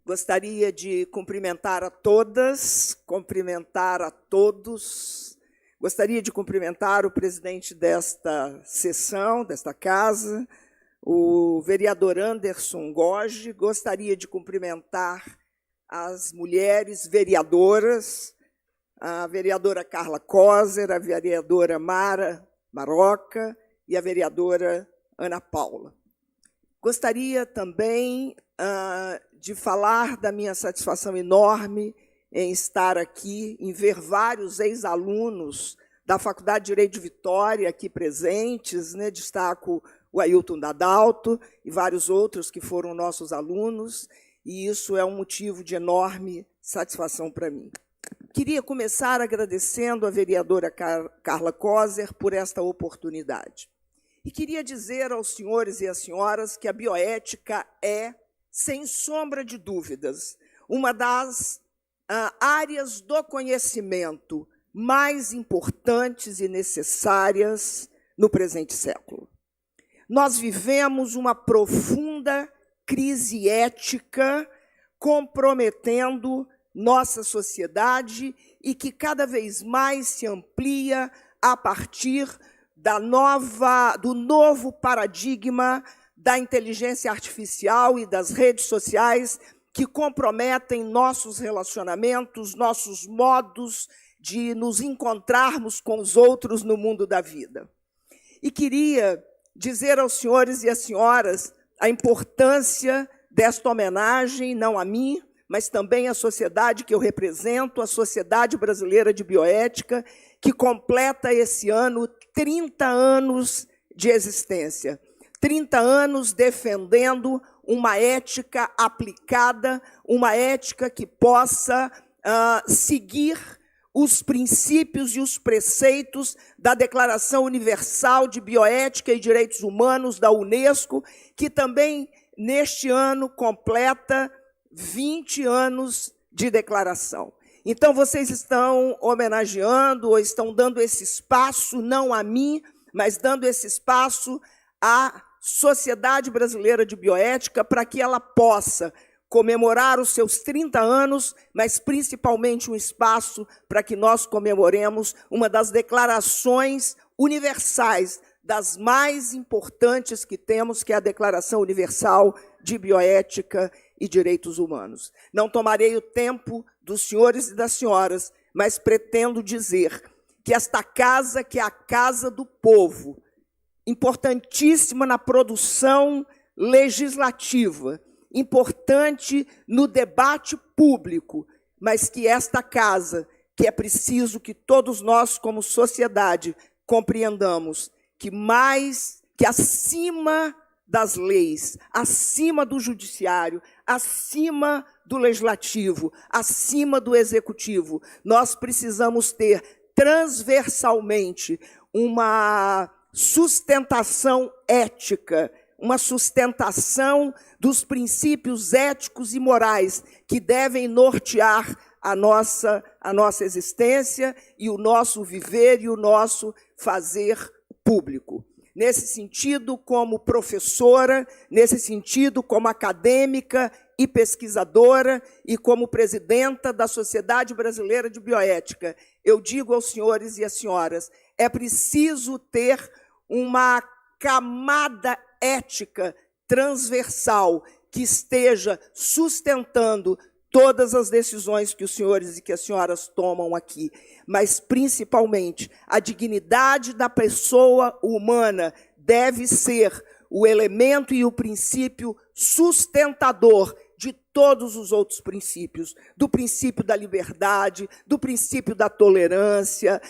Gostaria de cumprimentar a todas, cumprimentar a todos. Gostaria de cumprimentar o presidente desta sessão, desta casa, o vereador Anderson Goge. Gostaria de cumprimentar as mulheres vereadoras, a vereadora Carla Coser, a vereadora Mara Maroca e a vereadora Ana Paula. Gostaria também de falar da minha satisfação enorme em estar aqui, em ver vários ex-alunos da Faculdade de Direito de Vitória aqui presentes, né? Destaco o Ailton Dadalto e vários outros que foram nossos alunos, e isso é um motivo de enorme satisfação para mim. Queria começar agradecendo a vereadora Carla Coser por esta oportunidade. E queria dizer aos senhores e às senhoras que a bioética é, sem sombra de dúvidas, uma das áreas do conhecimento mais importantes e necessárias no presente século. Nós vivemos uma profunda crise ética comprometendo nossa sociedade e que cada vez mais se amplia a partir do novo paradigma da inteligência artificial e das redes sociais que comprometem nossos relacionamentos, nossos modos de nos encontrarmos com os outros no mundo da vida. E queria dizer aos senhores e às senhoras a importância desta homenagem, não a mim, mas também à sociedade que eu represento, a Sociedade Brasileira de Bioética, que completa esse ano 30 anos de existência. 30 anos defendendo uma ética aplicada, uma ética que possa seguir os princípios e os preceitos da Declaração Universal de Bioética e Direitos Humanos da Unesco, que também, neste ano, completa 20 anos de declaração. Então, vocês estão homenageando ou estão dando esse espaço, não a mim, mas dando esse espaço à Sociedade Brasileira de Bioética para que ela possa comemorar os seus 30 anos, mas principalmente um espaço para que nós comemoremos uma das declarações universais, das mais importantes que temos, que é a Declaração Universal de Bioética e Direitos Humanos. Não tomarei o tempo dos senhores e das senhoras, mas pretendo dizer que esta casa, que é a casa do povo, importantíssima na produção legislativa, importante no debate público, mas que esta casa, que é preciso que todos nós, como sociedade, compreendamos que acima das leis, acima do judiciário, acima do legislativo, acima do executivo, nós precisamos ter transversalmente uma sustentação ética, uma sustentação dos princípios éticos e morais que devem nortear a nossa existência e o nosso viver e o nosso fazer público. Nesse sentido, como professora, nesse sentido, como acadêmica e pesquisadora e como presidenta da Sociedade Brasileira de Bioética, eu digo aos senhores e às senhoras, é preciso ter uma camada ética transversal que esteja sustentando todas as decisões que os senhores e que as senhoras tomam aqui, mas, principalmente, a dignidade da pessoa humana deve ser o elemento e o princípio sustentador de todos os outros princípios, do princípio da liberdade, do princípio da tolerância,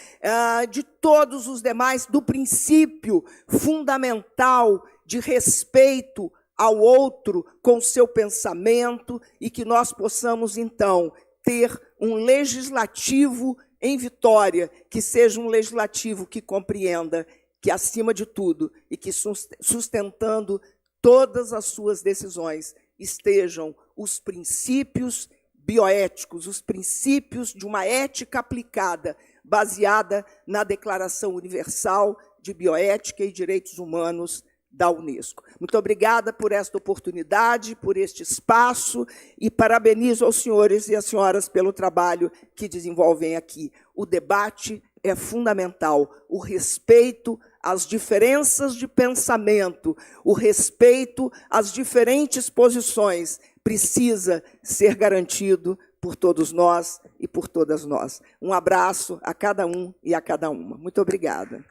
de todos os demais, do princípio fundamental de respeito ao outro com seu pensamento e que nós possamos, então, ter um legislativo em Vitória, que seja um legislativo que compreenda que, acima de tudo, e que sustentando todas as suas decisões, estejam os princípios bioéticos, os princípios de uma ética aplicada, baseada na Declaração Universal de Bioética e Direitos Humanos da Unesco. Muito obrigada por esta oportunidade, por este espaço, e parabenizo aos senhores e às senhoras pelo trabalho que desenvolvem aqui. O debate é fundamental, o respeito às diferenças de pensamento, o respeito às diferentes posições precisa ser garantido por todos nós e por todas nós. Um abraço a cada um e a cada uma. Muito obrigada.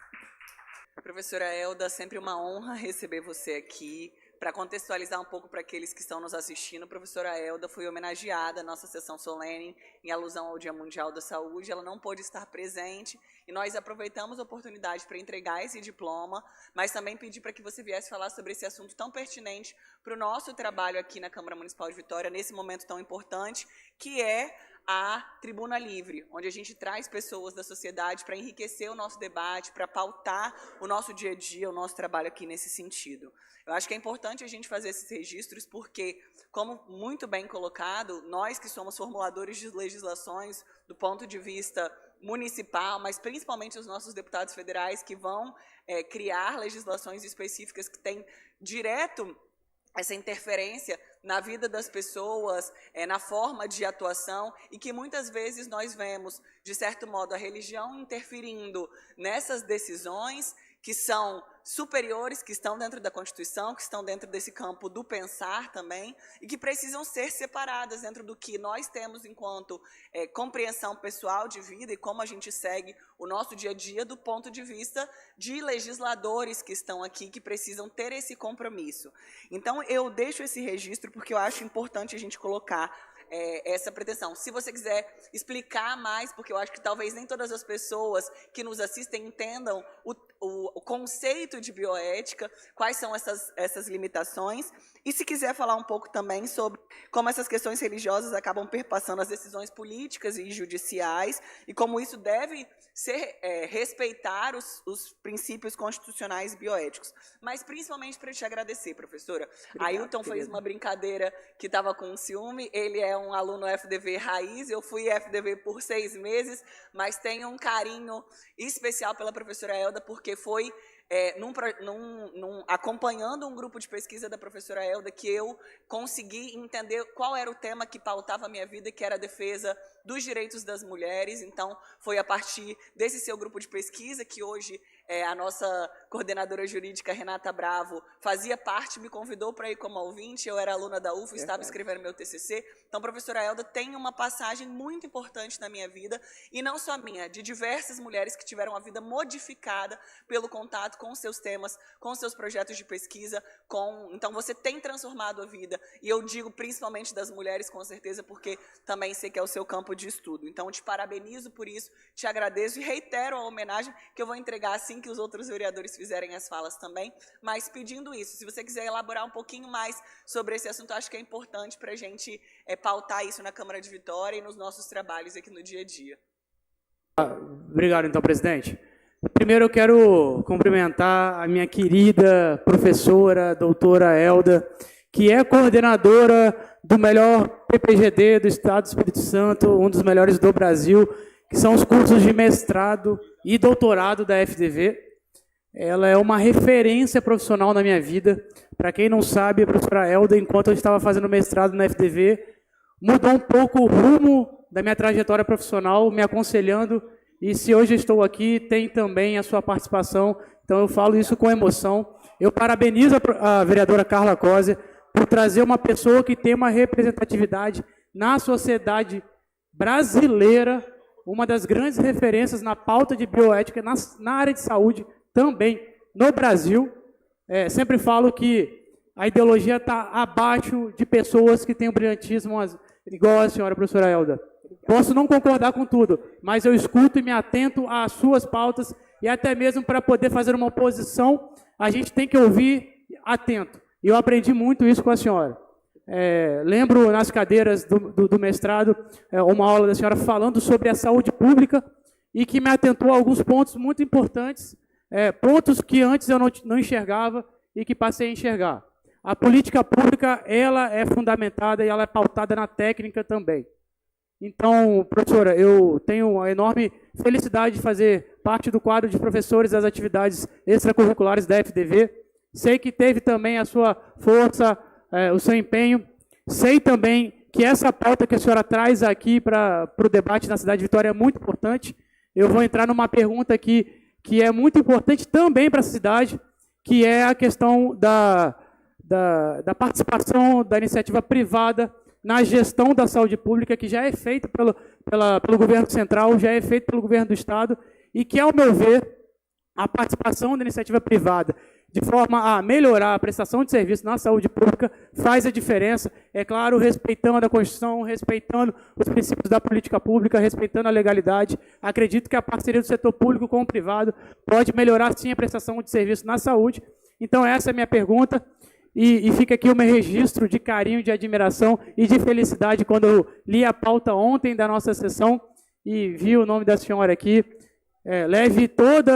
Professora Elda, sempre uma honra receber você aqui. Para contextualizar um pouco para aqueles que estão nos assistindo, a professora Elda foi homenageada na nossa sessão solene em alusão ao Dia Mundial da Saúde. Ela não pôde estar presente e nós aproveitamos a oportunidade para entregar esse diploma, mas também pedir para que você viesse falar sobre esse assunto tão pertinente para o nosso trabalho aqui na Câmara Municipal de Vitória, nesse momento tão importante, que é a Tribuna Livre, onde a gente traz pessoas da sociedade para enriquecer o nosso debate, para pautar o nosso dia a dia, o nosso trabalho aqui nesse sentido. Eu acho que é importante a gente fazer esses registros porque, como muito bem colocado, nós que somos formuladores de legislações do ponto de vista municipal, mas principalmente os nossos deputados federais que vão criar legislações específicas que têm direto essa interferência na vida das pessoas, na forma de atuação, e que muitas vezes nós vemos, de certo modo, a religião interferindo nessas decisões que são superiores, que estão dentro da Constituição, que estão dentro desse campo do pensar também, e que precisam ser separadas dentro do que nós temos enquanto compreensão pessoal de vida e como a gente segue o nosso dia a dia do ponto de vista de legisladores que estão aqui, que precisam ter esse compromisso. Então, eu deixo esse registro porque eu acho importante a gente colocar essa pretensão. Se você quiser explicar mais, porque eu acho que talvez nem todas as pessoas que nos assistem entendam o conceito de bioética, quais são essas limitações, e se quiser falar um pouco também sobre como essas questões religiosas acabam perpassando as decisões políticas e judiciais, e como isso deve respeitar os princípios constitucionais bioéticos. Mas, principalmente, para te agradecer, professora. Ailton fez uma brincadeira que estava com ciúme, ele é um aluno FDV raiz, eu fui FDV por 6 meses, mas tenho um carinho especial pela professora Elda, porque foi acompanhando um grupo de pesquisa da professora Elda que eu consegui entender qual era o tema que pautava a minha vida, que era a defesa dos direitos das mulheres. Então, foi a partir desse seu grupo de pesquisa que hoje a nossa coordenadora jurídica, Renata Bravo, fazia parte, me convidou para ir como ouvinte, eu era aluna da UFO, estava escrevendo meu TCC. Então, a professora Elda tem uma passagem muito importante na minha vida, e não só minha, de diversas mulheres que tiveram a vida modificada pelo contato com os seus temas, com os seus projetos de pesquisa. Então, você tem transformado a vida, e eu digo principalmente das mulheres, com certeza, porque também sei que é o seu campo de estudo. Então, te parabenizo por isso, te agradeço e reitero a homenagem que eu vou entregar assim que os outros vereadores fizerem as falas também, mas pedindo isso, se você quiser elaborar um pouquinho mais sobre esse assunto, acho que é importante para a gente pautar isso na Câmara de Vitória e nos nossos trabalhos aqui no dia a dia. Obrigado, então, presidente. Primeiro, eu quero cumprimentar a minha querida professora, doutora Elda, que é coordenadora do melhor PPGD do Estado do Espírito Santo, um dos melhores do Brasil, que são os cursos de mestrado e doutorado da FDV. Ela é uma referência profissional na minha vida. Para quem não sabe, a professora Elda, enquanto eu estava fazendo mestrado na FDV, mudou um pouco o rumo da minha trajetória profissional, me aconselhando, e se hoje estou aqui, tem também a sua participação, então eu falo isso com emoção. Eu parabenizo a vereadora Carla Coser por trazer uma pessoa que tem uma representatividade na sociedade brasileira, uma das grandes referências na pauta de bioética na área de saúde também no Brasil. Sempre falo que a ideologia está abaixo de pessoas que têm o brilhantismo igual a senhora professora Elda. Posso não concordar com tudo, mas eu escuto e me atento às suas pautas, e até mesmo para poder fazer uma oposição, a gente tem que ouvir atento. E eu aprendi muito isso com a senhora. Lembro nas cadeiras do mestrado, uma aula da senhora falando sobre a saúde pública e que me atentou a alguns pontos muito importantes, pontos que antes eu não enxergava e que passei a enxergar. A política pública, ela é fundamentada e ela é pautada na técnica também. Então, professora, eu tenho a enorme felicidade de fazer parte do quadro de professores das atividades extracurriculares da FDV, sei que teve também a sua força, o seu empenho, sei também que essa pauta que a senhora traz aqui para o debate na cidade de Vitória é muito importante. Eu vou entrar numa pergunta aqui que é muito importante também para a cidade, que é a questão da participação da iniciativa privada na gestão da saúde pública, que já é feita pelo governo central, já é feita pelo governo do Estado, e que, ao meu ver, a participação da iniciativa privada, de forma a melhorar a prestação de serviço na saúde pública, faz a diferença, é claro, respeitando a Constituição, respeitando os princípios da política pública, respeitando a legalidade. Acredito que a parceria do setor público com o privado pode melhorar, sim, a prestação de serviço na saúde. Então, essa é a minha pergunta, e fica aqui o meu registro de carinho, de admiração e de felicidade quando eu li a pauta ontem da nossa sessão e vi o nome da senhora aqui. Leve todo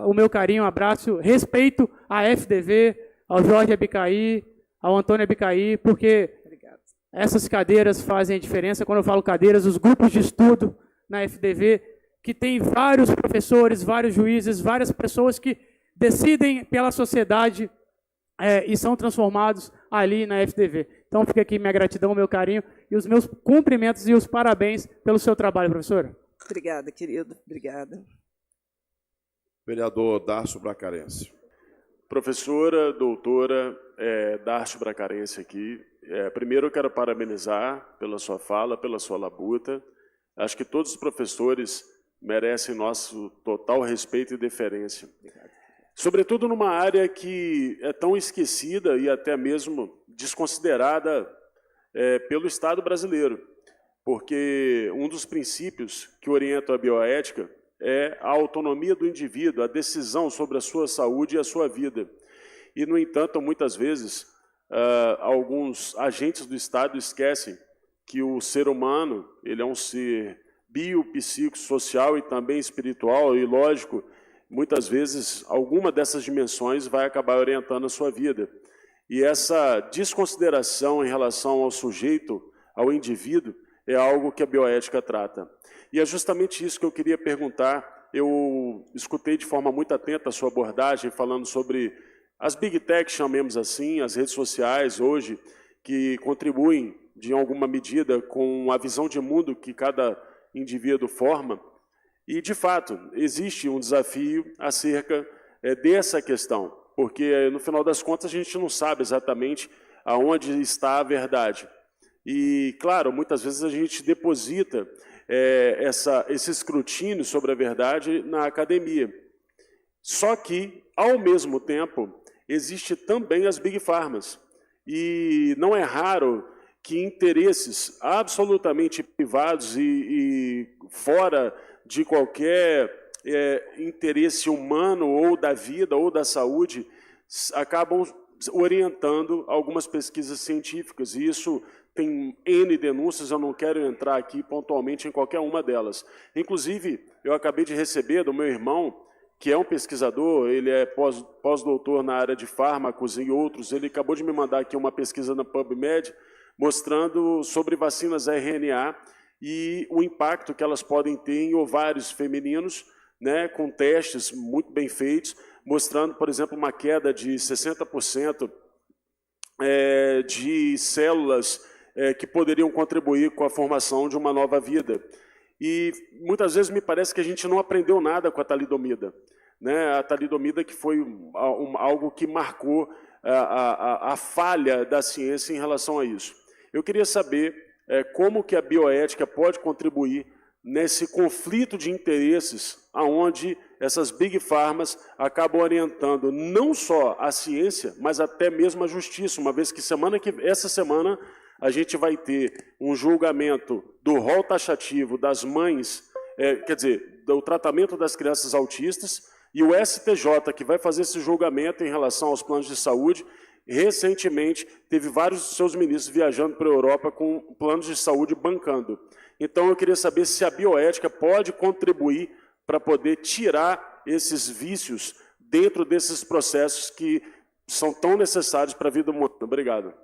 o meu carinho, abraço, respeito à FDV, ao Jorge Abicaí, ao Antônio Abicaí, porque essas cadeiras fazem a diferença. Quando eu falo cadeiras, os grupos de estudo na FDV, que tem vários professores, vários juízes, várias pessoas que decidem pela sociedade e são transformados ali na FDV. Então, fica aqui minha gratidão, meu carinho e os meus cumprimentos e os parabéns pelo seu trabalho, professora. Obrigada, querido. Obrigada. Vereador Darcio Bracarense. Professora, doutora Darcio Bracarense aqui. Primeiro eu quero parabenizar pela sua fala, pela sua labuta. Acho que todos os professores merecem nosso total respeito e deferência. Sobretudo numa área que é tão esquecida e até mesmo desconsiderada pelo Estado brasileiro. Porque um dos princípios que orientam a bioética é a autonomia do indivíduo, a decisão sobre a sua saúde e a sua vida. E, no entanto, muitas vezes, alguns agentes do Estado esquecem que o ser humano ele é um ser biopsicossocial e também espiritual, e, lógico, muitas vezes, alguma dessas dimensões vai acabar orientando a sua vida. E essa desconsideração em relação ao sujeito, ao indivíduo, é algo que a bioética trata. E é justamente isso que eu queria perguntar. Eu escutei de forma muito atenta a sua abordagem, falando sobre as Big Tech, chamemos assim, as redes sociais hoje, que contribuem, de alguma medida, com a visão de mundo que cada indivíduo forma. E, de fato, existe um desafio acerca dessa questão, porque, no final das contas, a gente não sabe exatamente aonde está a verdade. E, claro, muitas vezes a gente deposita esse escrutínio sobre a verdade na academia. Só que, ao mesmo tempo, existe também as Big Pharmas. E não é raro que interesses absolutamente privados e fora de qualquer interesse humano ou da vida ou da saúde acabam orientando algumas pesquisas científicas. E isso tem N denúncias, eu não quero entrar aqui pontualmente em qualquer uma delas. Inclusive, eu acabei de receber do meu irmão, que é um pesquisador, ele é pós-doutor na área de fármacos e outros, ele acabou de me mandar aqui uma pesquisa na PubMed, mostrando sobre vacinas RNA e o impacto que elas podem ter em ovários femininos, né, com testes muito bem feitos, mostrando, por exemplo, uma queda de 60% de células que poderiam contribuir com a formação de uma nova vida. E muitas vezes me parece que a gente não aprendeu nada com a talidomida, né? A talidomida que foi algo que marcou a falha da ciência em relação a isso. Eu queria saber como que a bioética pode contribuir nesse conflito de interesses aonde essas Big Pharmas acabam orientando não só a ciência, mas até mesmo a justiça, uma vez que essa semana a gente vai ter um julgamento do rol taxativo das mães, quer dizer, do tratamento das crianças autistas, e o STJ, que vai fazer esse julgamento em relação aos planos de saúde, recentemente teve vários dos seus ministros viajando para a Europa com planos de saúde bancando. Então, eu queria saber se a bioética pode contribuir para poder tirar esses vícios dentro desses processos que são tão necessários para a vida humana. Obrigado.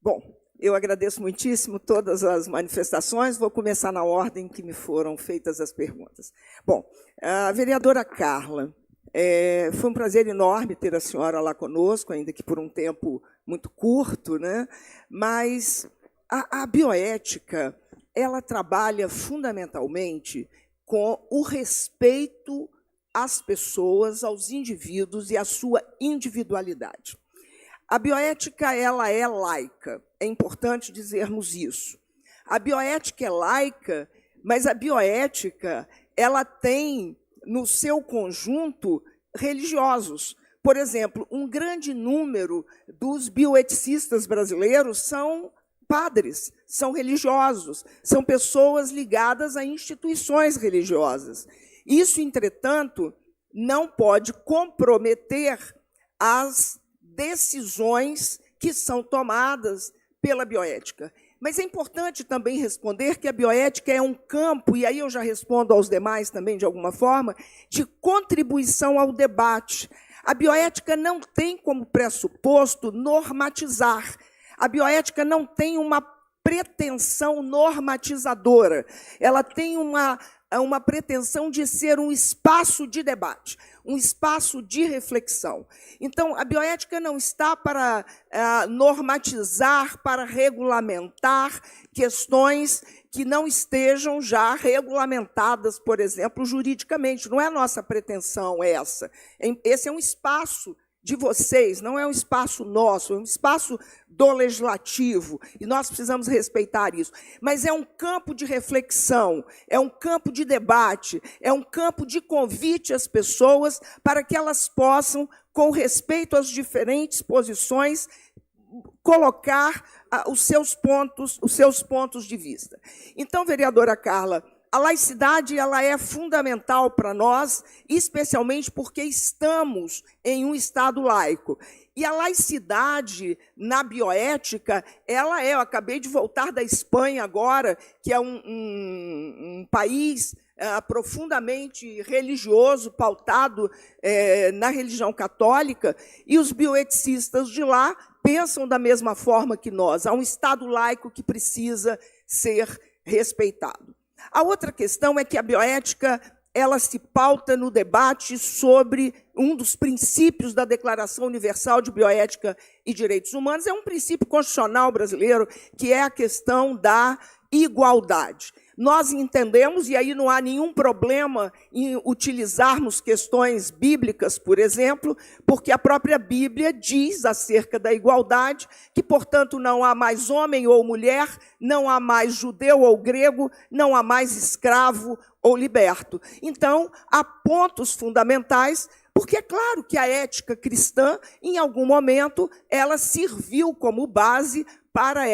Bom, eu agradeço muitíssimo todas as manifestações. Vou começar na ordem que me foram feitas as perguntas. Bom, a vereadora Carla Foi um prazer enorme ter a senhora lá conosco, ainda que por um tempo muito curto, né? Mas a bioética, ela trabalha fundamentalmente com o respeito às pessoas, aos indivíduos e à sua individualidade. A bioética, ela é laica, é importante dizermos isso. A bioética é laica, mas a bioética, ela tem no seu conjunto religiosos. Por exemplo, um grande número dos bioeticistas brasileiros são padres, são religiosos, são pessoas ligadas a instituições religiosas. Isso, entretanto, não pode comprometer as decisões que são tomadas pela bioética. Mas é importante também responder que a bioética é um campo, e aí eu já respondo aos demais também de alguma forma, de contribuição ao debate. A bioética não tem como pressuposto normatizar. A bioética não tem uma pretensão normatizadora. Ela tem uma pretensão de ser um espaço de debate, um espaço de reflexão. Então, a bioética não está para normatizar, para regulamentar questões que não estejam já regulamentadas, por exemplo, juridicamente. Não é a nossa pretensão essa. Esse é um espaço de vocês, não é um espaço nosso, é um espaço do legislativo, e nós precisamos respeitar isso. Mas é um campo de reflexão, é um campo de debate, é um campo de convite às pessoas para que elas possam, com respeito às diferentes posições, colocar os seus pontos de vista. Então, vereadora Carla, a laicidade, ela é fundamental para nós, especialmente porque estamos em um Estado laico. E a laicidade na bioética, eu acabei de voltar da Espanha agora, que é um país profundamente religioso, pautado na religião católica, e os bioeticistas de lá pensam da mesma forma que nós. Há um Estado laico que precisa ser respeitado. A outra questão é que a bioética, ela se pauta no debate sobre um dos princípios da Declaração Universal de Bioética e Direitos Humanos, é um princípio constitucional brasileiro, que é a questão da igualdade. Nós entendemos, e aí não há nenhum problema em utilizarmos questões bíblicas, por exemplo, porque a própria Bíblia diz acerca da igualdade que, portanto, não há mais homem ou mulher, não há mais judeu ou grego, não há mais escravo ou liberto. Então, há pontos fundamentais, porque é claro que a ética cristã, em algum momento, ela serviu como base para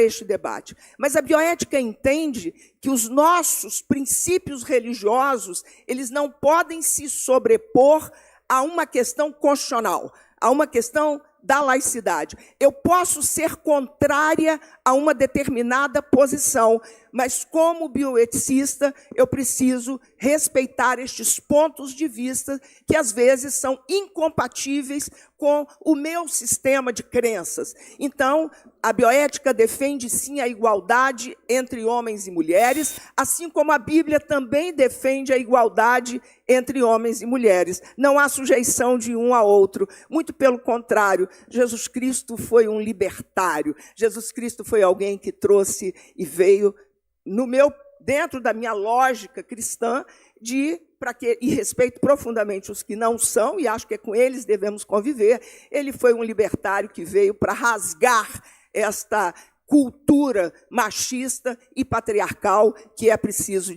este debate. Mas a bioética entende que os nossos princípios religiosos, eles não podem se sobrepor a uma questão constitucional, a uma questão da laicidade. Eu posso ser contrária a uma determinada posição, mas, como bioeticista, eu preciso respeitar estes pontos de vista que, às vezes, são incompatíveis com o meu sistema de crenças. Então, a bioética defende, sim, a igualdade entre homens e mulheres, assim como a Bíblia também defende a igualdade entre homens e mulheres. Não há sujeição de um a outro. Muito pelo contrário, Jesus Cristo foi um libertário. Jesus Cristo foi alguém que trouxe e veio dentro da minha lógica cristã, e respeito profundamente os que não são, e acho que é com eles devemos conviver. Ele foi um libertário que veio para rasgar esta cultura machista e patriarcal que é preciso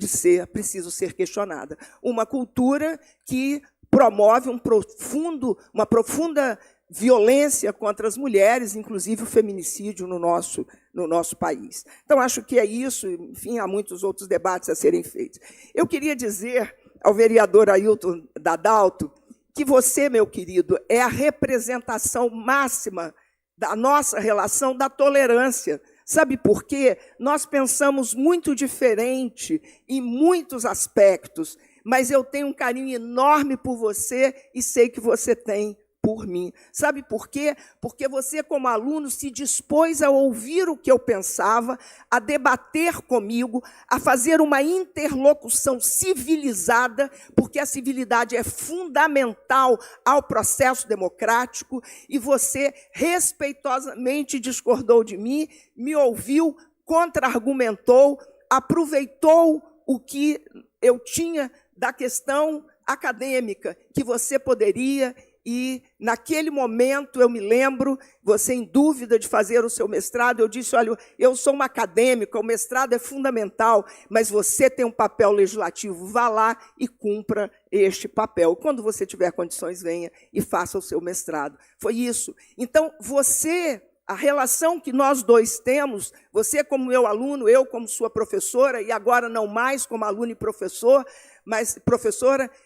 ser questionada. Uma cultura que promove uma profunda violência contra as mulheres, inclusive o feminicídio no nosso país. Então, acho que é isso, enfim, há muitos outros debates a serem feitos. Eu queria dizer ao vereador Ailton Dadalto que você, meu querido, é a representação máxima da nossa relação da tolerância. Sabe por quê? Nós pensamos muito diferente em muitos aspectos, mas eu tenho um carinho enorme por você e sei que você tem por mim. Sabe por quê? Porque você, como aluno, se dispôs a ouvir o que eu pensava, a debater comigo, a fazer uma interlocução civilizada, porque a civilidade é fundamental ao processo democrático, e você respeitosamente discordou de mim, me ouviu, contra-argumentou, aproveitou o que eu tinha da questão acadêmica, que você poderia, e naquele momento, eu me lembro, você em dúvida de fazer o seu mestrado, eu disse, olha, eu sou uma acadêmica, o mestrado é fundamental, mas você tem um papel legislativo, vá lá e cumpra este papel. Quando você tiver condições, venha e faça o seu mestrado. Foi isso. Então, você, a relação que nós dois temos, você como meu aluno, eu como sua professora, e agora não mais como aluno e professora,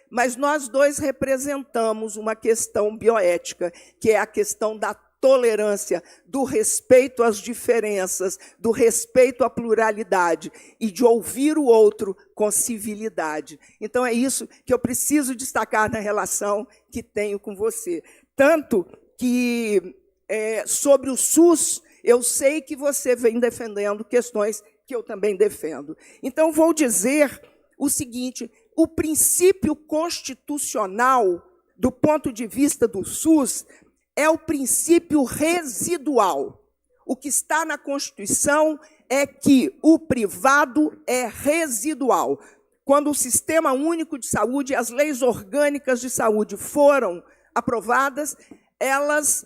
mas nós dois representamos uma questão bioética, que é a questão da tolerância, do respeito às diferenças, do respeito à pluralidade e de ouvir o outro com civilidade. Então, é isso que eu preciso destacar na relação que tenho com você. Tanto que, sobre o SUS, eu sei que você vem defendendo questões que eu também defendo. Então, vou dizer o seguinte, o princípio constitucional, do ponto de vista do SUS, é o princípio residual. O que está na Constituição é que o privado é residual. Quando o Sistema Único de Saúde e as leis orgânicas de saúde foram aprovadas, elas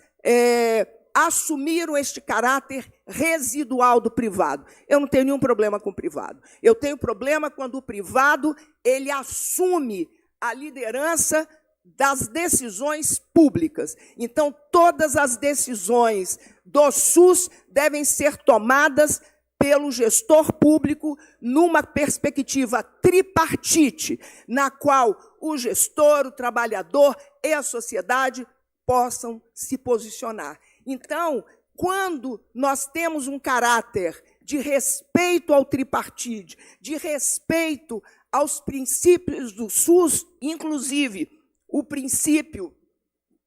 assumiram este caráter residual do privado. Eu não tenho nenhum problema com o privado. Eu tenho problema quando o privado ele assume a liderança das decisões públicas. Então, todas as decisões do SUS devem ser tomadas pelo gestor público numa perspectiva tripartite, na qual o gestor, o trabalhador e a sociedade possam se posicionar. Então, quando nós temos um caráter de respeito ao tripartite, de respeito aos princípios do SUS, inclusive o princípio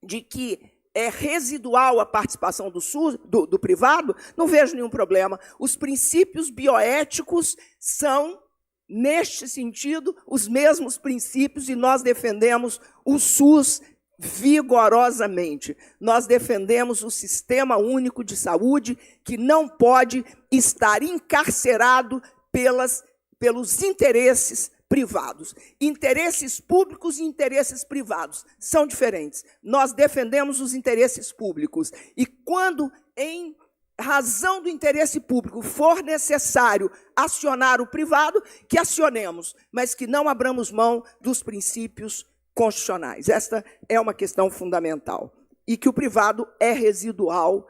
de que é residual a participação do SUS, do privado, não vejo nenhum problema. Os princípios bioéticos são, neste sentido, os mesmos princípios, e nós defendemos o SUS vigorosamente. Nós defendemos o Sistema Único de Saúde, que não pode estar encarcerado pelos interesses privados. Interesses públicos e interesses privados são diferentes. Nós defendemos os interesses públicos. E quando, em razão do interesse público, for necessário acionar o privado, que acionemos, mas que não abramos mão dos princípios constitucionais. Esta é uma questão fundamental. E que o privado é residual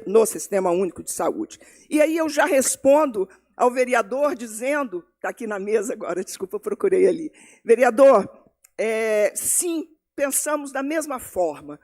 no Sistema Único de Saúde. E aí eu já respondo ao vereador dizendo, está aqui na mesa agora, desculpa, eu procurei ali. Vereador, sim, pensamos da mesma forma.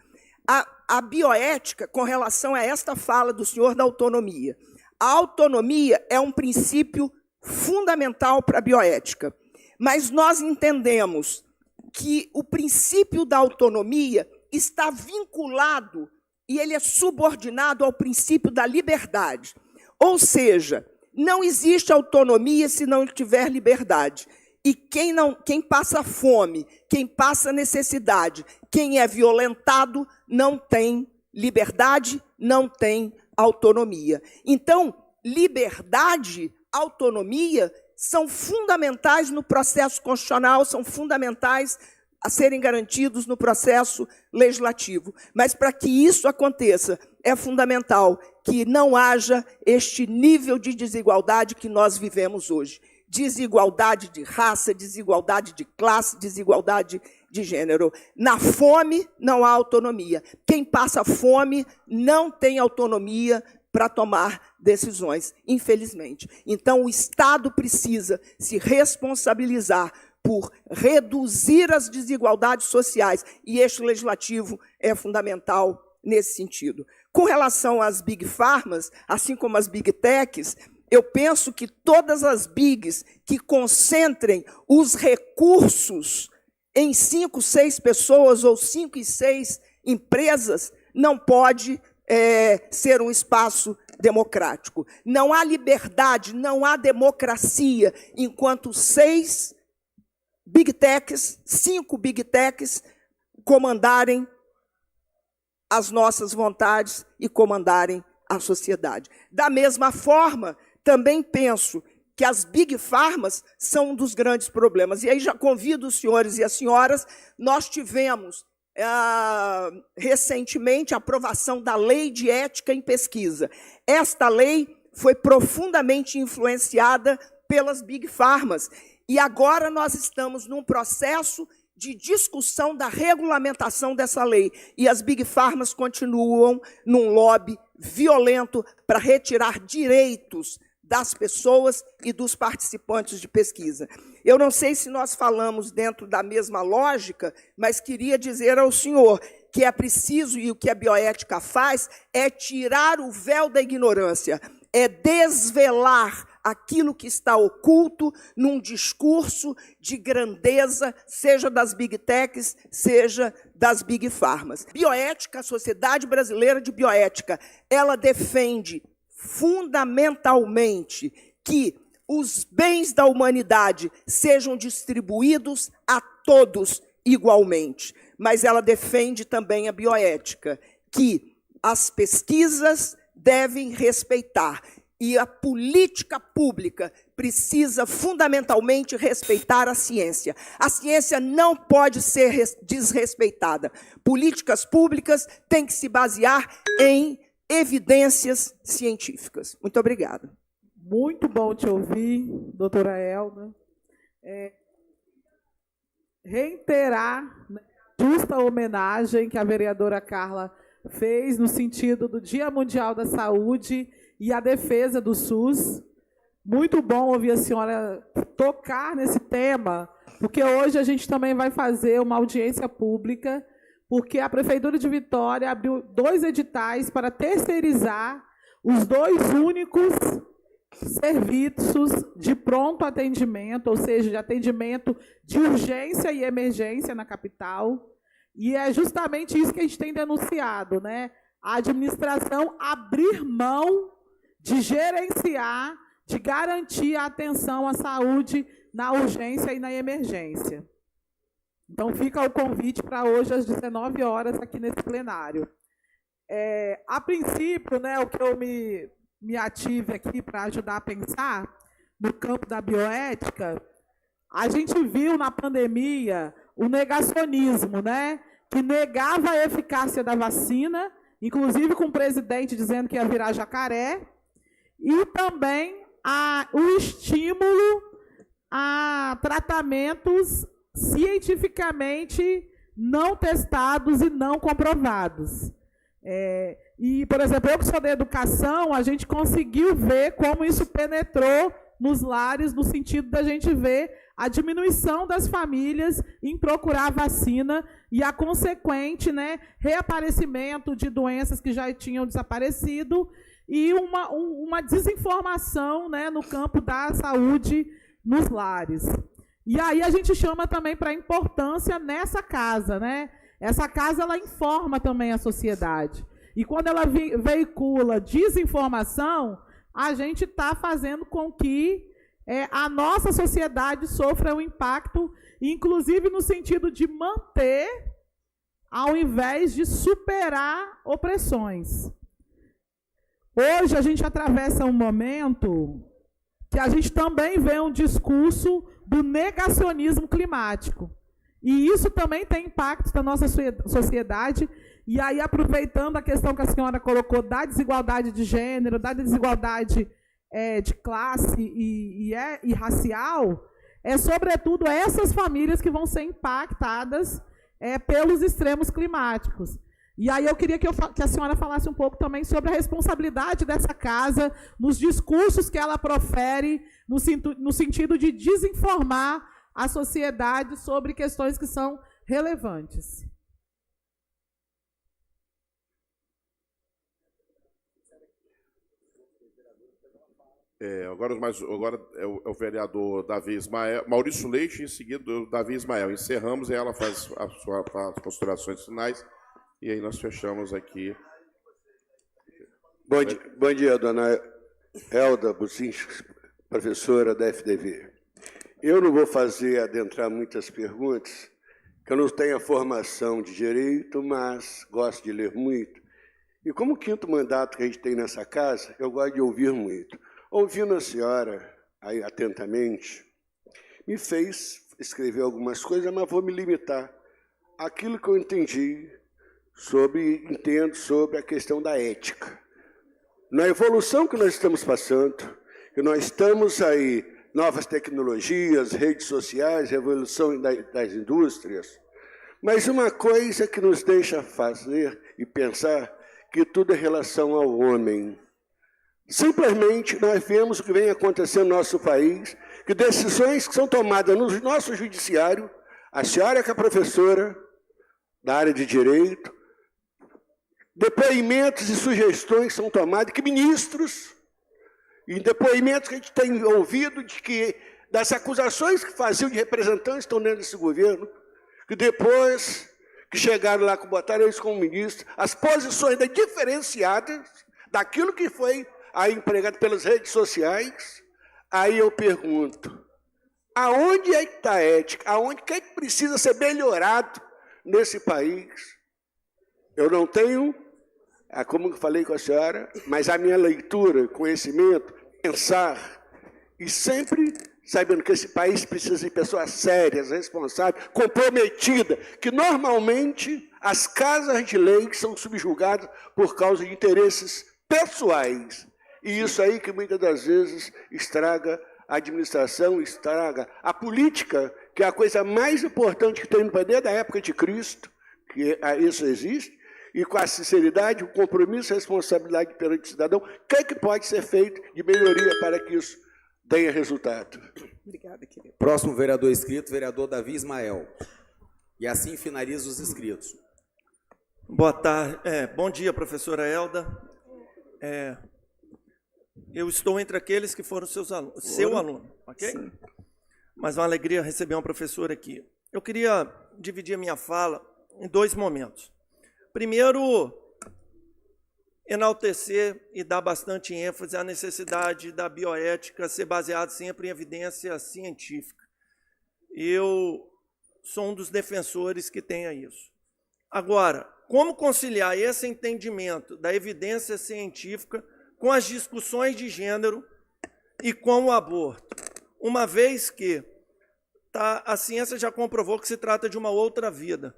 A bioética, com relação a esta fala do senhor da autonomia. A autonomia é um princípio fundamental para a bioética, mas nós entendemos que o princípio da autonomia está vinculado e ele é subordinado ao princípio da liberdade. Ou seja, não existe autonomia se não tiver liberdade. E quem passa fome, quem passa necessidade, quem é violentado, não tem liberdade, não tem autonomia. Então, liberdade, autonomia são fundamentais no processo constitucional, são fundamentais a serem garantidos no processo legislativo. Mas, para que isso aconteça, é fundamental que não haja este nível de desigualdade que nós vivemos hoje. Desigualdade de raça, desigualdade de classe, desigualdade de gênero. Na fome, não há autonomia. Quem passa fome não tem autonomia para tomar decisões, infelizmente. Então, o Estado precisa se responsabilizar por reduzir as desigualdades sociais, e este legislativo é fundamental nesse sentido. Com relação às Big Pharmas, assim como as Big Techs, eu penso que todas as Bigs que concentrem os recursos em 5, 6 pessoas, ou 5 e 6 empresas, não pode ser um espaço democrático. Não há liberdade, não há democracia, enquanto 5 Big Techs, comandarem as nossas vontades e comandarem a sociedade. Da mesma forma, também penso que as Big Pharmas são um dos grandes problemas. E aí já convido os senhores e as senhoras, nós tivemos recentemente a aprovação da Lei de Ética em Pesquisa. Esta lei foi profundamente influenciada pelas Big Pharmas, e agora nós estamos num processo de discussão da regulamentação dessa lei, e as Big Pharmas continuam num lobby violento para retirar direitos das pessoas e dos participantes de pesquisa. Eu não sei se nós falamos dentro da mesma lógica, mas queria dizer ao senhor que é preciso, e o que a bioética faz, é tirar o véu da ignorância, é desvelar aquilo que está oculto num discurso de grandeza, seja das Big Techs, seja das Big Pharmas. Bioética, a Sociedade Brasileira de Bioética, ela defende fundamentalmente que os bens da humanidade sejam distribuídos a todos igualmente. Mas ela defende também a bioética, que as pesquisas devem respeitar. E a política pública precisa, fundamentalmente, respeitar a ciência. A ciência não pode ser desrespeitada. Políticas públicas têm que se basear em evidências científicas. Muito obrigada. Muito bom te ouvir, doutora Elda. Reiterar a justa homenagem que a vereadora Carla fez no sentido do Dia Mundial da Saúde e a defesa do SUS. Muito bom ouvir a senhora tocar nesse tema, porque hoje a gente também vai fazer uma audiência pública, porque a Prefeitura de Vitória abriu 2 editais para terceirizar os 2 únicos serviços de pronto atendimento, ou seja, de atendimento de urgência e emergência na capital. E é justamente isso que a gente tem denunciado, né? A administração abrir mão de gerenciar, de garantir a atenção à saúde na urgência e na emergência. Então, fica o convite para hoje, às 19 horas, aqui nesse plenário. A princípio, né, o que eu me ative aqui para ajudar a pensar, no campo da bioética, a gente viu na pandemia o negacionismo, né, que negava a eficácia da vacina, inclusive com o presidente dizendo que ia virar jacaré, e também o estímulo a tratamentos cientificamente não testados e não comprovados. E, por exemplo, eu que sou da educação, a gente conseguiu ver como isso penetrou nos lares, no sentido da gente ver a diminuição das famílias em procurar vacina e a consequente, né, reaparecimento de doenças que já tinham desaparecido e uma desinformação, né, no campo da saúde nos lares. E aí a gente chama também para a importância nessa casa, né? Essa casa, ela informa também a sociedade. E quando ela veicula desinformação, a gente está fazendo com que a nossa sociedade sofra um impacto, inclusive no sentido de manter, ao invés de superar opressões. Hoje a gente atravessa um momento que a gente também vê um discurso do negacionismo climático. E isso também tem impacto na nossa sociedade. E aí, aproveitando a questão que a senhora colocou da desigualdade de gênero, da desigualdade de classe e racial, sobretudo essas famílias que vão ser impactadas pelos extremos climáticos. E aí eu queria que a senhora falasse um pouco também sobre a responsabilidade dessa casa nos discursos que ela profere no sentido de desinformar a sociedade sobre questões que são relevantes. Agora é o vereador Davi Ismael, Maurício Leite, em seguida o Davi Ismael. Encerramos e ela faz as considerações finais. E aí nós fechamos aqui. Bom dia, dona Elda Bucinski, professora da FDV. Eu não vou adentrar muitas perguntas, que eu não tenho a formação de direito, mas gosto de ler muito. E como o 5º mandato que a gente tem nessa casa, eu gosto de ouvir muito. Ouvindo a senhora aí atentamente, me fez escrever algumas coisas, mas vou me limitar àquilo que eu entendo sobre a questão da ética. Na evolução que nós estamos passando, que nós estamos aí, novas tecnologias, redes sociais, revolução das indústrias, mas uma coisa que nos deixa fazer e pensar que tudo é relação ao homem. Simplesmente nós vemos o que vem acontecendo no nosso país, que decisões que são tomadas no nosso judiciário, a senhora que é professora da área de direito, depoimentos e sugestões são tomados, que ministros, e depoimentos que a gente tem ouvido das acusações que faziam de representantes que estão dentro desse governo, que depois que chegaram lá, que botaram eles como ministros, as posições diferenciadas daquilo que foi aí empregado pelas redes sociais. Aí eu pergunto, aonde é que está a ética? Aonde que é que precisa ser melhorado nesse país? Eu não tenho, como eu falei com a senhora, mas a minha leitura, conhecimento, pensar, e sempre sabendo que esse país precisa de pessoas sérias, responsáveis, comprometidas, que normalmente as casas de lei são subjugadas por causa de interesses pessoais. E isso aí que muitas das vezes estraga a administração, estraga a política, que é a coisa mais importante que tem no país, desde a época de Cristo, que isso existe, e com a sinceridade, o compromisso e a responsabilidade perante o cidadão, o que é que pode ser feito de melhoria para que isso tenha resultado? Obrigada, querido. Próximo vereador inscrito, vereador Davi Ismael. E assim finaliza os inscritos. Boa tarde. Bom dia, professora Elda. Eu estou entre aqueles que foram seu aluno, ok? Sim. Mas é uma alegria receber uma professora aqui. Eu queria dividir a minha fala em 2 momentos. Primeiro, enaltecer e dar bastante ênfase à necessidade da bioética ser baseada sempre em evidência científica. Eu sou um dos defensores que tenha isso. Agora, como conciliar esse entendimento da evidência científica com as discussões de gênero e com o aborto? Uma vez que a ciência já comprovou que se trata de uma outra vida.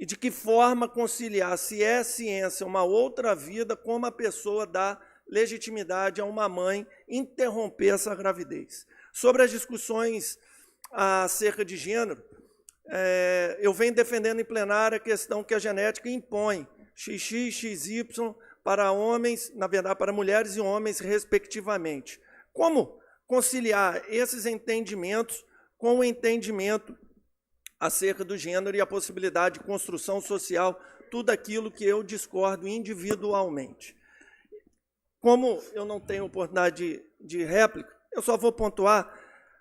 E de que forma conciliar, se é ciência, uma outra vida, como a pessoa dá legitimidade a uma mãe interromper essa gravidez. Sobre as discussões acerca de gênero, eu venho defendendo em plenário a questão que a genética impõe XX, XY para homens, na verdade, para mulheres e homens, respectivamente. Como conciliar esses entendimentos com o entendimento acerca do gênero e a possibilidade de construção social, tudo aquilo que eu discordo individualmente. Como eu não tenho oportunidade de réplica, eu só vou pontuar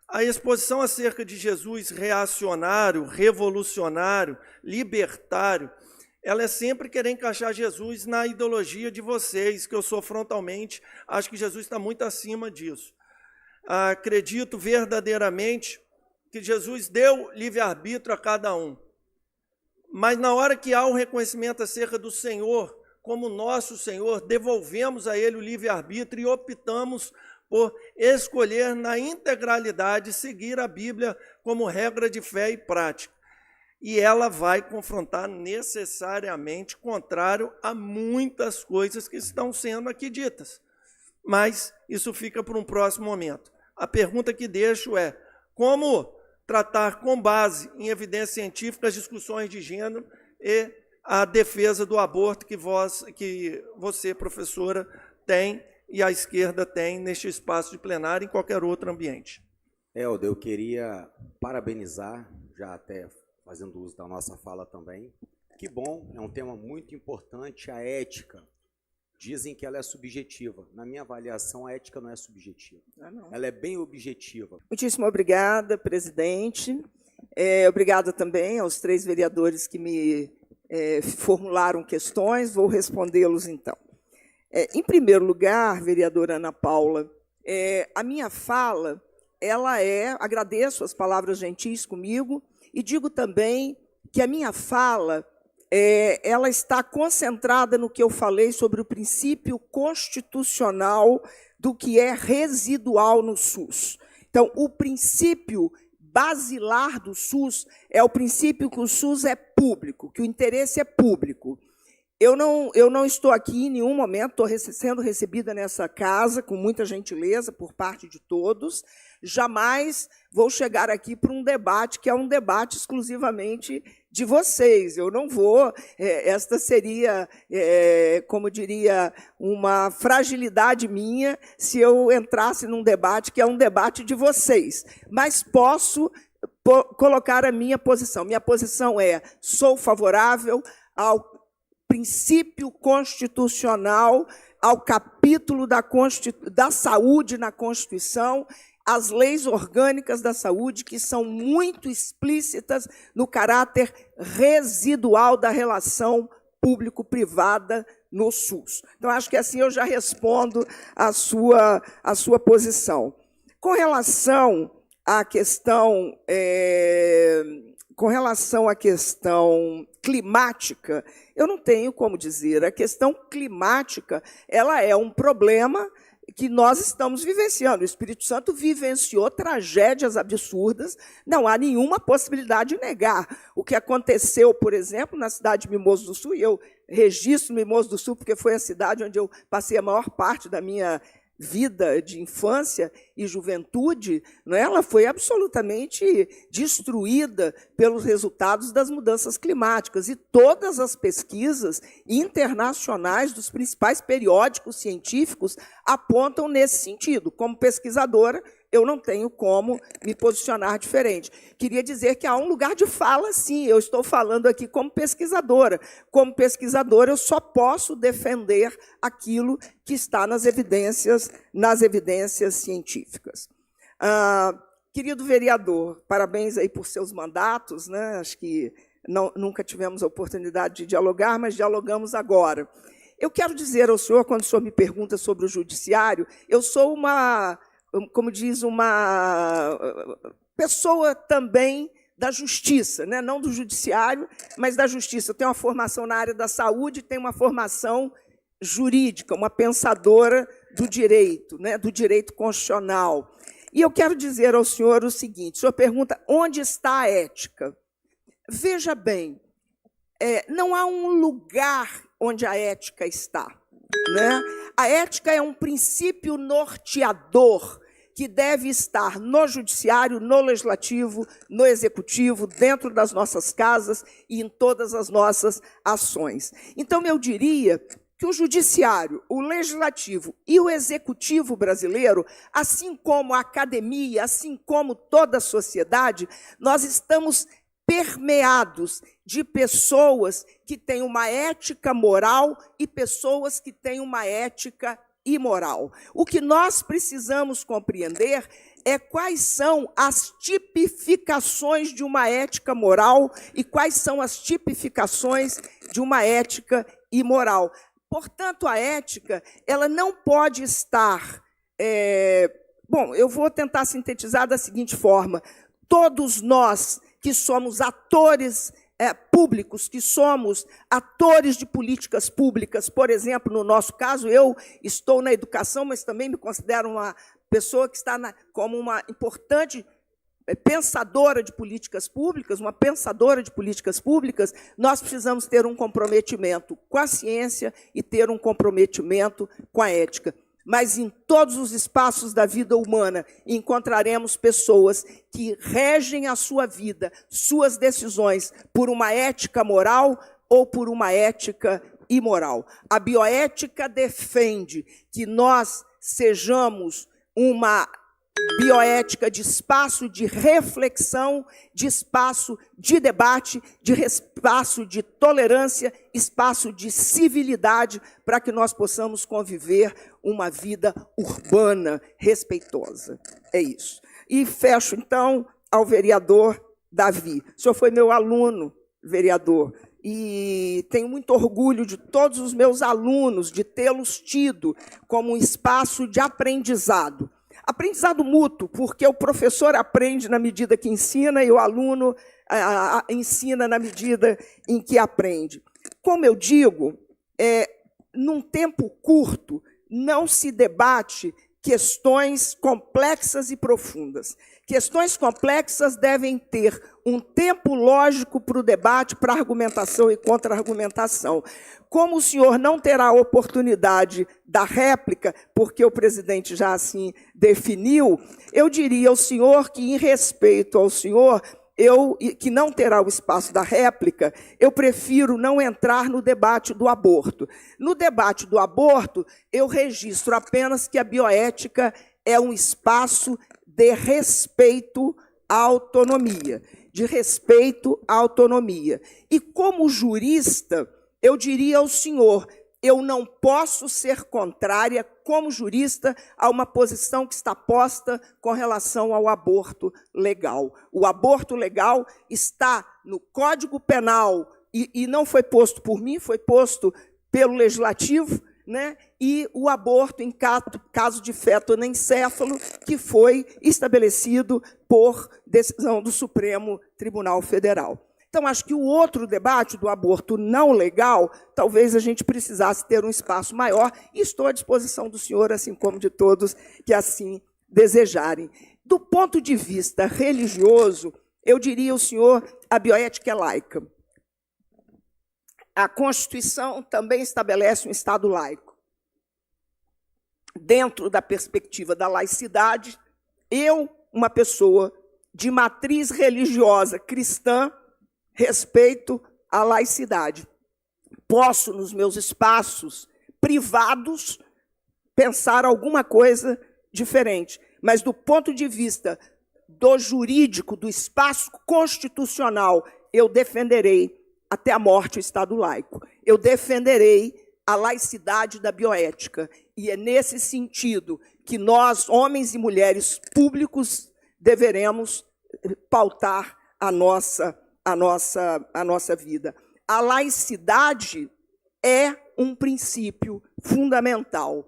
a exposição acerca de Jesus reacionário, revolucionário, libertário. Ela é sempre querer encaixar Jesus na ideologia de vocês, que eu sou frontalmente, acho que Jesus está muito acima disso. Acredito verdadeiramente que Jesus deu livre-arbítrio a cada um. Mas na hora que há o reconhecimento acerca do Senhor, como nosso Senhor, devolvemos a Ele o livre-arbítrio e optamos por escolher na integralidade seguir a Bíblia como regra de fé e prática. E ela vai confrontar necessariamente contrário a muitas coisas que estão sendo aqui ditas. Mas isso fica para um próximo momento. A pergunta que deixo é: como tratar com base em evidência científica as discussões de gênero e a defesa do aborto que você, professora, tem e a esquerda tem neste espaço de plenário e em qualquer outro ambiente? Elda, eu queria parabenizar, já até fazendo uso da nossa fala também. Que bom, é um tema muito importante, a ética. Dizem que ela é subjetiva. Na minha avaliação, a ética não é subjetiva. Não. Ela é bem objetiva. Muitíssimo obrigada, presidente. Obrigada também aos 3 vereadores que me formularam questões, vou respondê-los então. Em primeiro lugar, vereadora Ana Paula, a minha fala, agradeço as palavras gentis comigo e digo também que a minha fala ela está concentrada no que eu falei sobre o princípio constitucional do que é residual no SUS. Então, o princípio basilar do SUS é o princípio que o SUS é público, que o interesse é público. Eu não estou aqui em nenhum momento, estou sendo recebida nessa casa com muita gentileza por parte de todos. Jamais vou chegar aqui para um debate que é um debate exclusivamente de vocês. Eu não vou, esta seria, como diria, uma fragilidade minha se eu entrasse num debate que é um debate de vocês. Mas posso colocar a minha posição. Minha posição sou favorável ao princípio constitucional, ao capítulo da saúde na Constituição, as leis orgânicas da saúde, que são muito explícitas no caráter residual da relação público-privada no SUS. Então, acho que assim eu já respondo a sua posição. Com relação à questão climática, eu não tenho como dizer. A questão climática ela é um problema que nós estamos vivenciando. O Espírito Santo vivenciou tragédias absurdas, não há nenhuma possibilidade de negar. O que aconteceu, por exemplo, na cidade de Mimoso do Sul, e eu registro Mimoso do Sul porque foi a cidade onde eu passei a maior parte da minha vida de infância e juventude, ela foi absolutamente destruída pelos resultados das mudanças climáticas. E todas as pesquisas internacionais dos principais periódicos científicos apontam nesse sentido. Como pesquisadora, eu não tenho como me posicionar diferente. Queria dizer que há um lugar de fala, sim. Eu estou falando aqui como pesquisadora. Como pesquisadora, eu só posso defender aquilo que está nas evidências científicas. Querido vereador, parabéns aí por seus mandatos, né? Acho que nunca tivemos a oportunidade de dialogar, mas dialogamos agora. Eu quero dizer ao senhor, quando o senhor me pergunta sobre o judiciário, eu sou como diz, uma pessoa também da justiça, né? Não do judiciário, mas da justiça. Eu tenho uma formação na área da saúde, tenho uma formação jurídica, uma pensadora do direito, né? Do direito constitucional. E eu quero dizer ao senhor o seguinte, o senhor pergunta onde está a ética. Veja bem, não há um lugar onde a ética está, né? A ética é um princípio norteador que deve estar no judiciário, no legislativo, no executivo, dentro das nossas casas e em todas as nossas ações. Então, eu diria que o judiciário, o legislativo e o executivo brasileiro, assim como a academia, assim como toda a sociedade, nós estamos permeados de pessoas que têm uma ética moral e pessoas que têm uma ética imoral. O que nós precisamos compreender é quais são as tipificações de uma ética moral e quais são as tipificações de uma ética imoral. Portanto, a ética ela não pode estar... Bom, eu vou tentar sintetizar da seguinte forma. Todos nós que somos atores públicos, que somos atores de políticas públicas, por exemplo, no nosso caso, eu estou na educação, mas também me considero uma pessoa que está como uma importante pensadora de políticas públicas, uma pensadora de políticas públicas, nós precisamos ter um comprometimento com a ciência e ter um comprometimento com a ética. Mas em todos os espaços da vida humana encontraremos pessoas que regem a sua vida, suas decisões, por uma ética moral ou por uma ética imoral. A bioética defende que nós sejamos uma bioética de espaço de reflexão, de espaço de debate, de espaço de tolerância, espaço de civilidade, para que nós possamos conviver uma vida urbana respeitosa. É isso. E fecho, então, ao vereador Davi. O senhor foi meu aluno, vereador, e tenho muito orgulho de todos os meus alunos, de tê-los tido como um espaço de aprendizado. Aprendizado mútuo, porque o professor aprende na medida que ensina e o aluno ensina na medida em que aprende. Como eu digo, num tempo curto, não se debate questões complexas e profundas. Questões complexas devem ter um tempo lógico para o debate, para a argumentação e contra-argumentação. Como o senhor não terá oportunidade da réplica, porque o presidente já assim definiu, eu diria ao senhor que, em respeito ao senhor, que não terá o espaço da réplica, eu prefiro não entrar no debate do aborto. No debate do aborto, eu registro apenas que a bioética é um espaço de respeito à autonomia, E, como jurista, eu diria ao senhor, eu não posso ser contrária, como jurista, a uma posição que está posta com relação ao aborto legal. O aborto legal está no Código Penal, e não foi posto por mim, foi posto pelo Legislativo, né? E o aborto em caso de feto anencéfalo, que foi estabelecido por decisão do Supremo Tribunal Federal. Então, acho que o outro debate do aborto não legal, talvez a gente precisasse ter um espaço maior, e estou à disposição do senhor, assim como de todos que assim desejarem. Do ponto de vista religioso, eu diria ao senhor, a bioética é laica. A Constituição também estabelece um Estado laico. Dentro da perspectiva da laicidade, eu, uma pessoa de matriz religiosa cristã, respeito à laicidade. Posso, nos meus espaços privados, pensar alguma coisa diferente, mas, do ponto de vista do jurídico, do espaço constitucional, eu defenderei até a morte o Estado laico. Eu defenderei a laicidade da bioética. E é nesse sentido que nós, homens e mulheres públicos, deveremos pautar a nossa vida. A laicidade é um princípio fundamental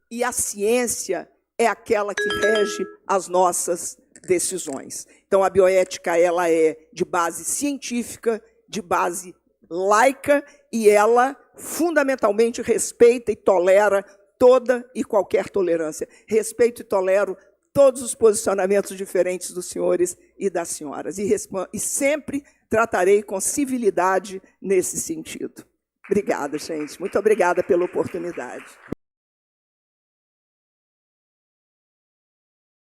e a ciência é aquela que rege as nossas decisões. Então, a bioética ela é de base científica, de base laica, e ela fundamentalmente respeita e tolera toda e qualquer tolerância. Respeito e tolero todos os posicionamentos diferentes dos senhores e das senhoras. E sempre tratarei com civilidade nesse sentido. Obrigada, gente. Muito obrigada pela oportunidade.